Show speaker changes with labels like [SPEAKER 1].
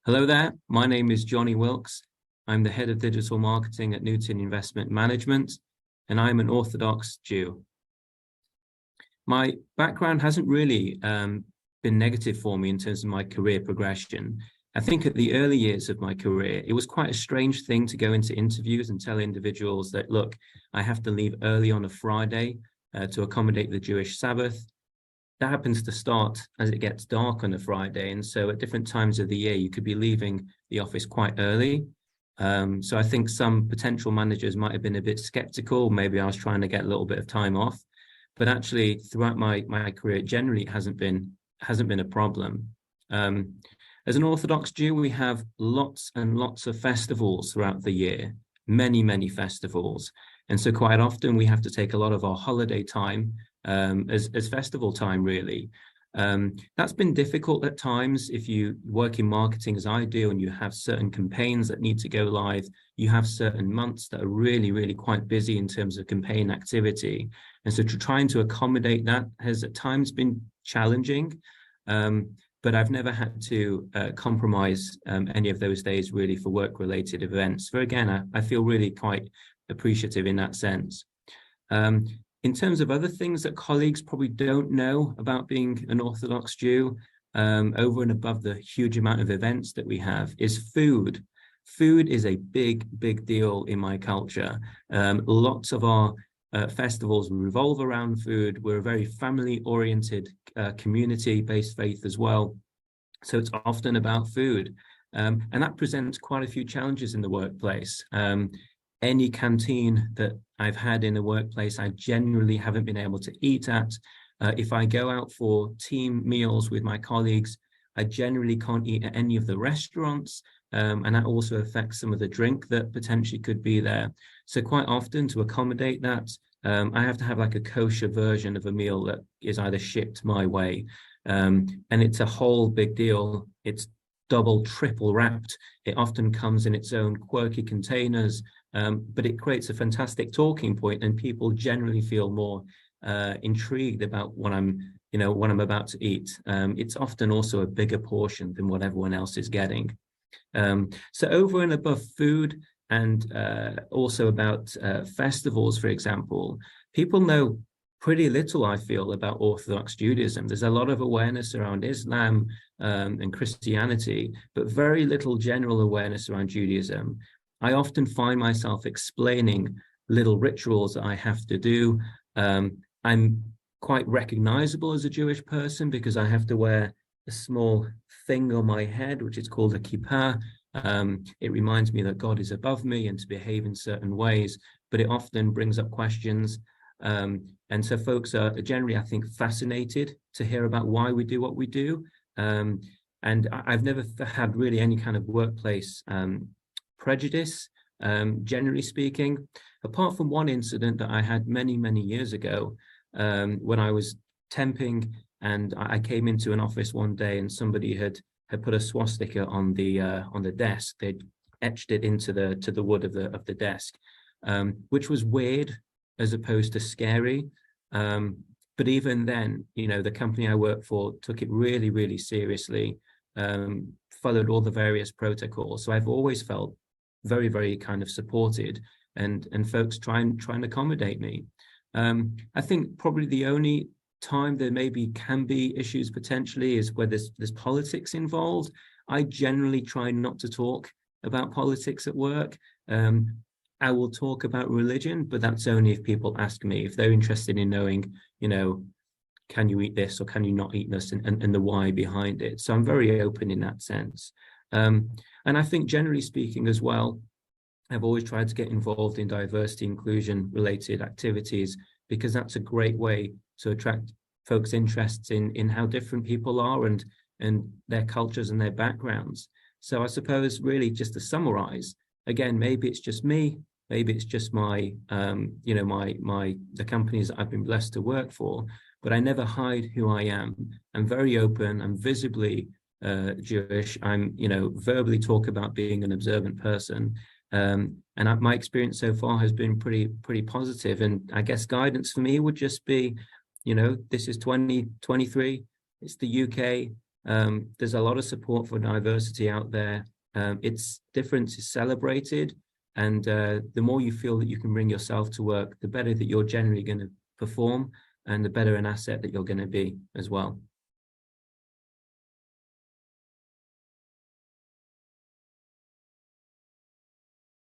[SPEAKER 1] Hello there, my name is Johnny Wilks. I'm the head of digital marketing at Newton Investment Management, and I'm an Orthodox Jew. My background hasn't really been negative for me in terms of my career progression. I think at the early years of my career, it was quite a strange thing to go into interviews and tell individuals that, look, I have to leave early on a Friday to accommodate the Jewish Sabbath. That happens to start as it gets dark on a Friday. And so at different times of the year, you could be leaving the office quite early. So I think some potential managers might have been a bit skeptical. Maybe I was trying to get a little bit of time off. But actually, throughout my career, generally, it hasn't been a problem. As an Orthodox Jew, we have lots and lots of festivals throughout the year, many festivals. And so quite often we have to take a lot of our holiday time as festival time, really. That's been difficult at times. If you work in marketing as I do and you have certain campaigns that need to go live, you have certain months that are really quite busy in terms of campaign activity. And so trying to accommodate that has at times been challenging, but I've never had to compromise any of those days really for work-related events. So again, I feel really quite appreciative in that sense. In terms of other things that colleagues probably don't know about being an Orthodox Jew, over and above the huge amount of events that we have, is food. Food is a big deal in my culture. Lots of our festivals revolve around food. We're a very family-oriented, community-based faith as well. So it's often about food. And that presents quite a few challenges in the workplace. Any canteen that I've had in the workplace, I generally haven't been able to eat at. If I go out for team meals with my colleagues, I generally can't eat at any of the restaurants. And that also affects some of the drink that potentially could be there. So quite often to accommodate that, I have to have like a kosher version of a meal that is either shipped my way. And it's a whole big deal. It's double, triple wrapped. It often comes in its own quirky containers. But it creates a fantastic talking point, and people generally feel more intrigued about what I'm about to eat. It's often also a bigger portion than what everyone else is getting. So over and above food and also about festivals, for example, people know pretty little, I feel, about Orthodox Judaism. There's a lot of awareness around Islam and Christianity, but very little general awareness around Judaism. I often find myself explaining little rituals that I have to do. I'm quite recognizable as a Jewish person because I have to wear a small thing on my head, which is called a kippah. It reminds me that God is above me and to behave in certain ways, but it often brings up questions. And so folks are generally, I think, fascinated to hear about why we do what we do. And I've never had really any kind of workplace prejudice, generally speaking, apart from one incident that I had many years ago, when I was temping and I came into an office one day and somebody had put a swastika on the desk. They'd etched it into the wood of the desk, which was weird as opposed to scary. But even then, the company I work for took it really seriously, followed all the various protocols. So I've always felt very kind of supported, and folks try and accommodate me. I think probably the only time there maybe can be issues potentially is where there's politics involved. I generally try not to talk about politics at work. I will talk about religion, but that's only if people ask me, if they're interested in knowing, can you eat this or can you not eat this, and the why behind it. So I'm very open in that sense. And I think generally speaking as well, I've always tried to get involved in diversity inclusion related activities, because that's a great way to attract folks' interests in how different people are and their cultures and their backgrounds. So I suppose really just to summarize, again, maybe it's just me, maybe it's just my, the companies that I've been blessed to work for, but I never hide who I am. I'm very open. I'm visibly Jewish. I'm, verbally talk about being an observant person. And my experience so far has been pretty positive. And I guess guidance for me would just be, this is 2023. It's the UK. There's a lot of support for diversity out there. Its difference is celebrated, and the more you feel that you can bring yourself to work, the better that you're generally going to perform, and the better an asset that you're going to be as well.